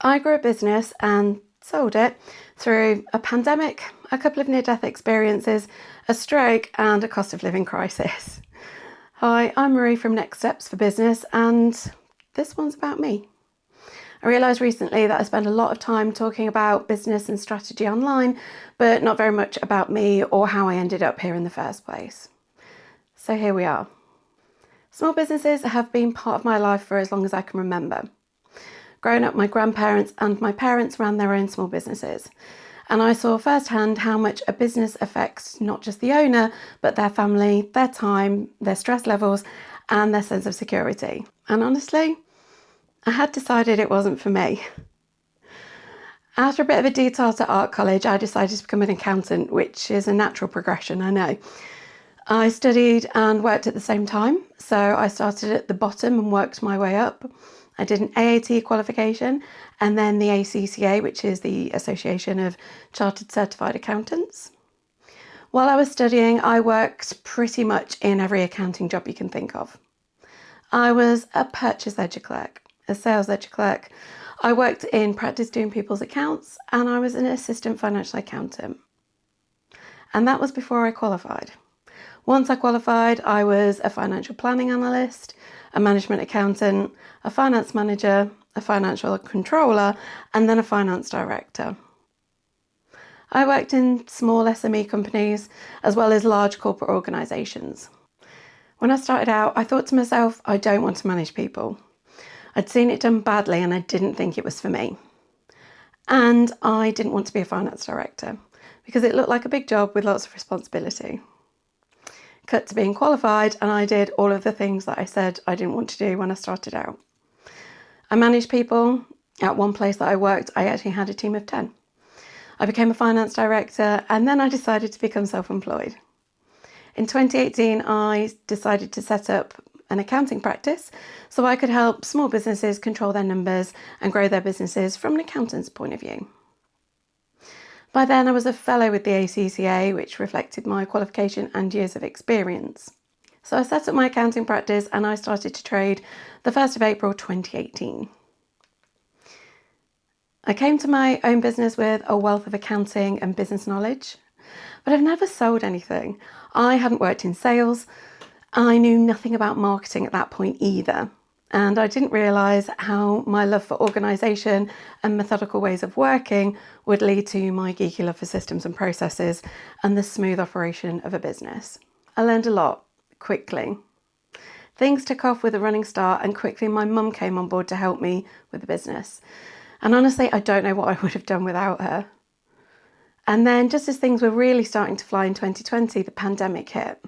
I grew a business and sold it through a pandemic, a couple of near-death experiences, a stroke, and a cost of living crisis. Hi, I'm Marie from Next Steps for Business, and this one's about me. I realised recently that I spend a lot of time talking about business and strategy online, but not very much about me or how I ended up here in the first place. So here we are. Small businesses have been part of my life for as long as I can remember. Growing up, my grandparents and my parents ran their own small businesses, and I saw firsthand how much a business affects not just the owner, but their family, their time, their stress levels, and their sense of security. And honestly, I had decided it wasn't for me. After a bit of a detour to art college, I decided to become an accountant, which is a natural progression, I know. I studied and worked at the same time, so I started at the bottom and worked my way up. I did an AAT qualification and then the ACCA, which is the Association of Chartered Certified Accountants. While I was studying, I worked pretty much in every accounting job you can think of. I was a purchase ledger clerk, a sales ledger clerk. I worked in practice doing people's accounts, and I was an assistant financial accountant. And that was before I qualified. Once I qualified, I was a financial planning analyst, a management accountant, a finance manager, a financial controller, and then a finance director. I worked in small SME companies as well as large corporate organisations. When I started out, I thought to myself, I don't want to manage people. I'd seen it done badly and I didn't think it was for me. And I didn't want to be a finance director because it looked like a big job with lots of responsibility. Cut to being qualified, and I did all of the things that I said I didn't want to do when I started out. I managed people. At one place that I worked, I actually had a team of 10. I became a finance director, and then I decided to become self-employed. In 2018, I decided to set up an accounting practice so I could help small businesses control their numbers and grow their businesses from an accountant's point of view. By then, I was a fellow with the ACCA, which reflected my qualification and years of experience. So I set up my accounting practice and I started to trade the 1st of April 2018. I came to my own business with a wealth of accounting and business knowledge, but I've never sold anything. I hadn't worked in sales. I knew nothing about marketing at that point either. And I didn't realise how my love for organisation and methodical ways of working would lead to my geeky love for systems and processes and the smooth operation of a business. I learned a lot, quickly. Things took off with a running start, and quickly my mum came on board to help me with the business. And honestly, I don't know what I would have done without her. And then just as things were really starting to fly in 2020, the pandemic hit.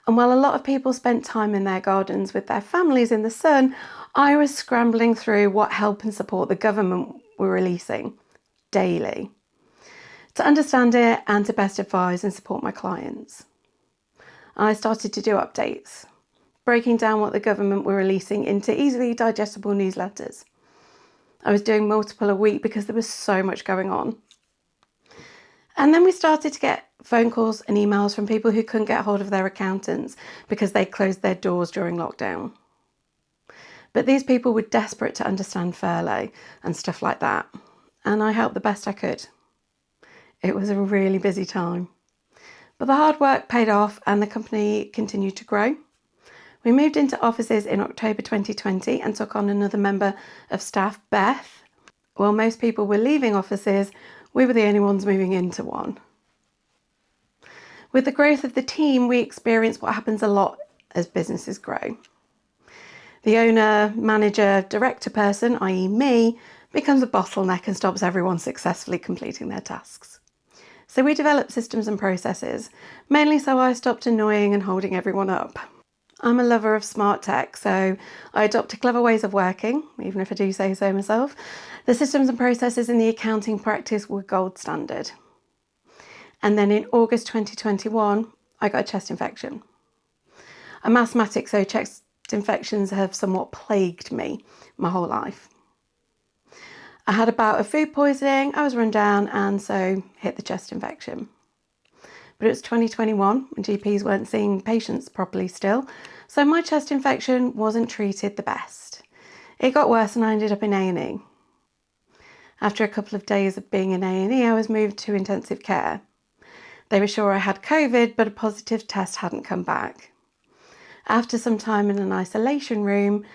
And while a lot of people spent time in their gardens with their families in the sun, I was scrambling through what help and support the government were releasing daily to understand it and to best advise and support my clients. I started to do updates, breaking down what the government were releasing into easily digestible newsletters. I was doing multiple a week because there was so much going on. And then we started to get phone calls and emails from people who couldn't get hold of their accountants because they closed their doors during lockdown. But these people were desperate to understand furlough and stuff like that, and I helped the best I could. It was a really busy time. But the hard work paid off and the company continued to grow. We moved into offices in October 2020 and took on another member of staff, Beth. While most people were leaving offices, we were the only ones moving into one. With the growth of the team, we experienced what happens a lot as businesses grow. The owner, manager, director person, i.e. me, becomes a bottleneck and stops everyone successfully completing their tasks. So we developed systems and processes, mainly so I stopped annoying and holding everyone up. I'm a lover of smart tech, so I adopted clever ways of working, even if I do say so myself. The systems and processes in the accounting practice were gold standard. And then in August 2021, I got a chest infection. I'm asthmatic, so chest infections have somewhat plagued me my whole life. I had a bout of food poisoning, I was run down, and so hit the chest infection. But it was 2021 and GPs weren't seeing patients properly still, so my chest infection wasn't treated the best. It got worse and I ended up in A&E. After a couple of days of being in A&E, I was moved to intensive care. They were sure I had COVID, but a positive test hadn't come back. After some time in an isolation room,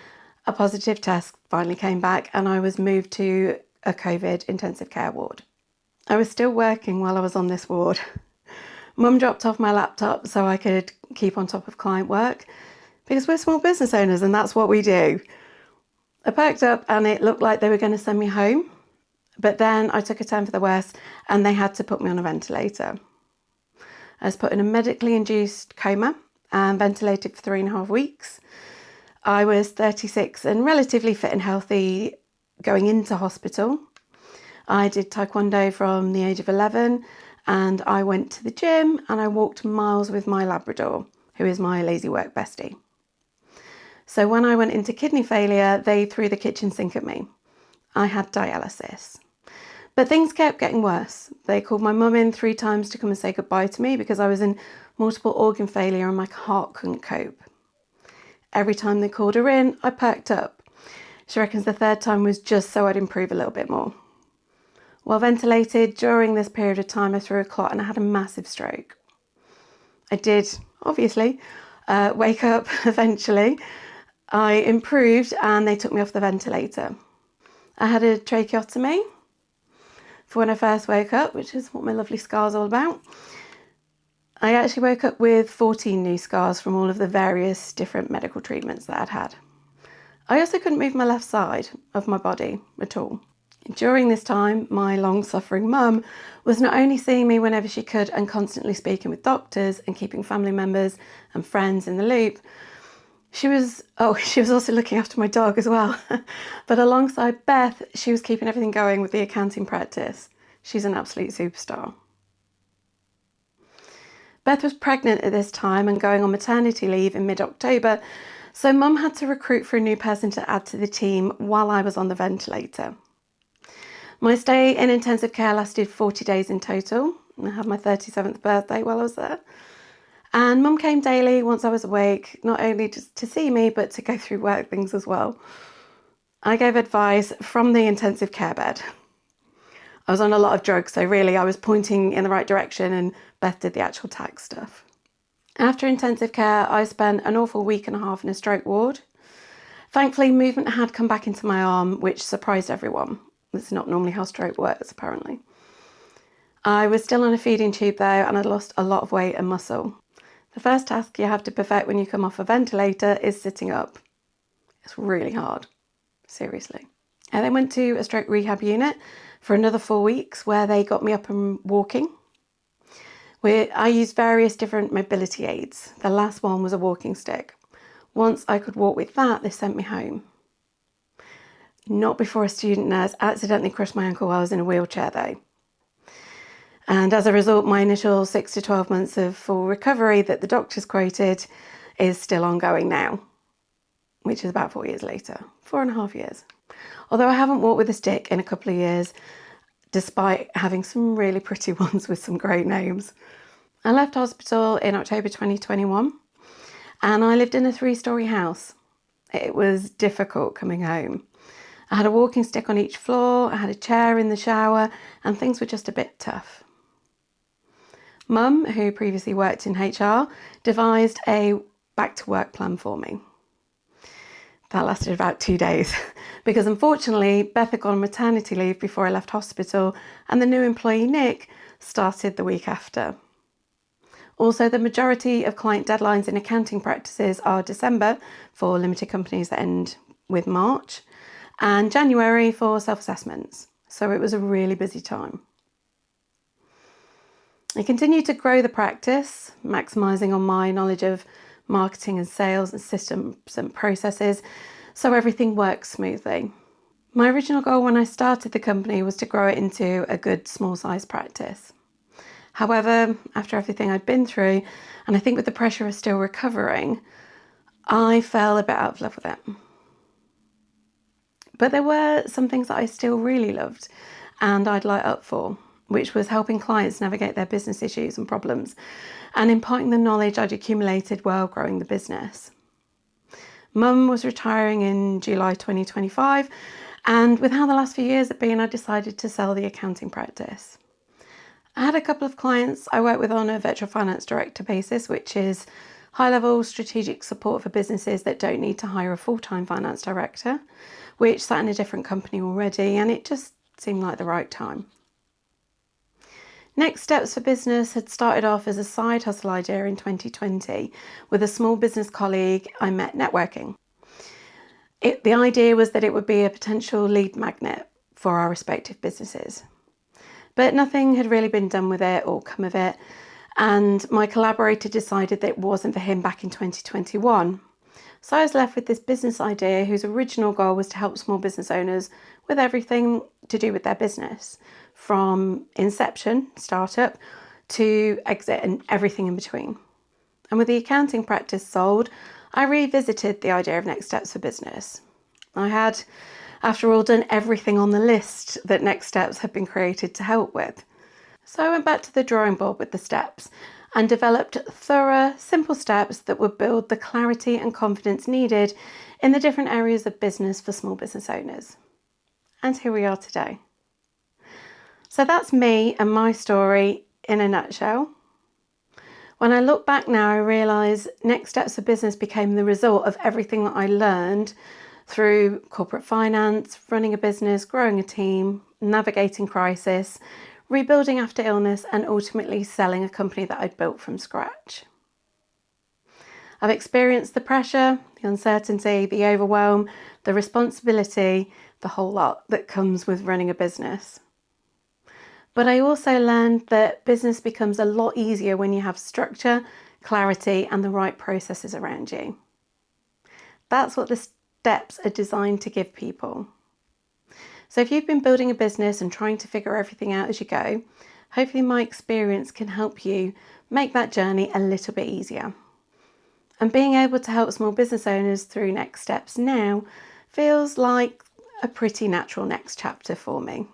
a positive test finally came back and I was moved to a COVID intensive care ward. I was still working while I was on this ward. Mum dropped off my laptop so I could keep on top of client work because we're small business owners and that's what we do. I perked up and it looked like they were going to send me home, but then I took a turn for the worse and they had to put me on a ventilator. I was put in a medically induced coma and ventilated for 3.5 weeks. I was 36 and relatively fit and healthy going into hospital. I did taekwondo from the age of 11 and I went to the gym and I walked miles with my Labrador, who is my lazy work bestie. So when I went into kidney failure, they threw the kitchen sink at me. I had dialysis. But things kept getting worse. They called my mum in 3 times to come and say goodbye to me because I was in multiple organ failure and my heart couldn't cope. Every time they called her in, I perked up. She reckons the 3rd time was just so I'd improve a little bit more. While ventilated, during this period of time, I threw a clot and I had a massive stroke. I did, obviously, wake up eventually. I improved and they took me off the ventilator. I had a tracheotomy for when I first woke up, which is what my lovely scar's all about. I actually woke up with 14 new scars from all of the various different medical treatments that I'd had. I also couldn't move my left side of my body at all. During this time, my long-suffering mum was not only seeing me whenever she could and constantly speaking with doctors and keeping family members and friends in the loop, she was also looking after my dog as well. But alongside Beth, she was keeping everything going with the accounting practice. She's an absolute superstar. Beth was pregnant at this time and going on maternity leave in mid-October, so Mum had to recruit for a new person to add to the team while I was on the ventilator. My stay in intensive care lasted 40 days in total. I had my 37th birthday while I was there. And Mum came daily once I was awake, not only just to see me, but to go through work things as well. I gave advice from the intensive care bed. I was on a lot of drugs, so really I was pointing in the right direction and Beth did the actual tax stuff. After intensive care, I spent an awful 1.5 weeks in a stroke ward. Thankfully, movement had come back into my arm, which surprised everyone. That's not normally how stroke works, apparently. I was still on a feeding tube though, and I'd lost a lot of weight and muscle. The first task you have to perfect when you come off a ventilator is sitting up. It's really hard, seriously. I then went to a stroke rehab unit for another 4 weeks where they got me up and walking. I used various different mobility aids. The last one was a walking stick. Once I could walk with that, they sent me home. Not before a student nurse accidentally crushed my ankle while I was in a wheelchair though. And as a result, my initial 6 to 12 months of full recovery that the doctors quoted is still ongoing now, which is about 4 years later, 4.5 years. Although I haven't walked with a stick in a couple of years, despite having some really pretty ones with some great names. I left hospital in October 2021 and I lived in a 3-storey house. It was difficult coming home. I had a walking stick on each floor, I had a chair in the shower, and things were just a bit tough. Mum, who previously worked in HR, devised a back to work plan for me. That lasted about 2 days because unfortunately Beth had gone on maternity leave before I left hospital and the new employee Nick started the week after. Also, the majority of client deadlines in accounting practices are December for limited companies that end with March and January for self-assessments. So it was a really busy time. I continued to grow the practice, maximising on my knowledge of marketing and sales and systems and processes so everything works smoothly. My original goal when I started the company was to grow it into a good small size practice. However, after everything I'd been through, and I think with the pressure of still recovering, I fell a bit out of love with it. But there were some things that I still really loved and I'd light up for, which was helping clients navigate their business issues and problems and imparting the knowledge I'd accumulated while growing the business. Mum was retiring in July 2025, and with how the last few years had been, I decided to sell the accounting practice. I had a couple of clients I work with on a virtual finance director basis, which is high-level strategic support for businesses that don't need to hire a full-time finance director, which sat in a different company already, and it just seemed like the right time. Next Steps for Business had started off as a side hustle idea in 2020 with a small business colleague I met networking. The idea was that it would be a potential lead magnet for our respective businesses. But nothing had really been done with it or come of it, and my collaborator decided that it wasn't for him back in 2021. So I was left with this business idea whose original goal was to help small business owners with everything to do with their business, from inception, startup, to exit and everything in between. And with the accounting practice sold, I revisited the idea of Next Steps for Business. I had, after all, done everything on the list that Next Steps had been created to help with. So I went back to the drawing board with the steps and developed thorough, simple steps that would build the clarity and confidence needed in the different areas of business for small business owners. And here we are today. So that's me and my story in a nutshell. When I look back now, I realise Next Steps for Business became the result of everything that I learned through corporate finance, running a business, growing a team, navigating crisis, rebuilding after illness, and ultimately selling a company that I'd built from scratch. I've experienced the pressure, the uncertainty, the overwhelm, the responsibility, the whole lot that comes with running a business. But I also learned that business becomes a lot easier when you have structure, clarity, and the right processes around you. That's what the steps are designed to give people. So if you've been building a business and trying to figure everything out as you go, hopefully my experience can help you make that journey a little bit easier. And being able to help small business owners through Next Steps now feels like a pretty natural next chapter for me.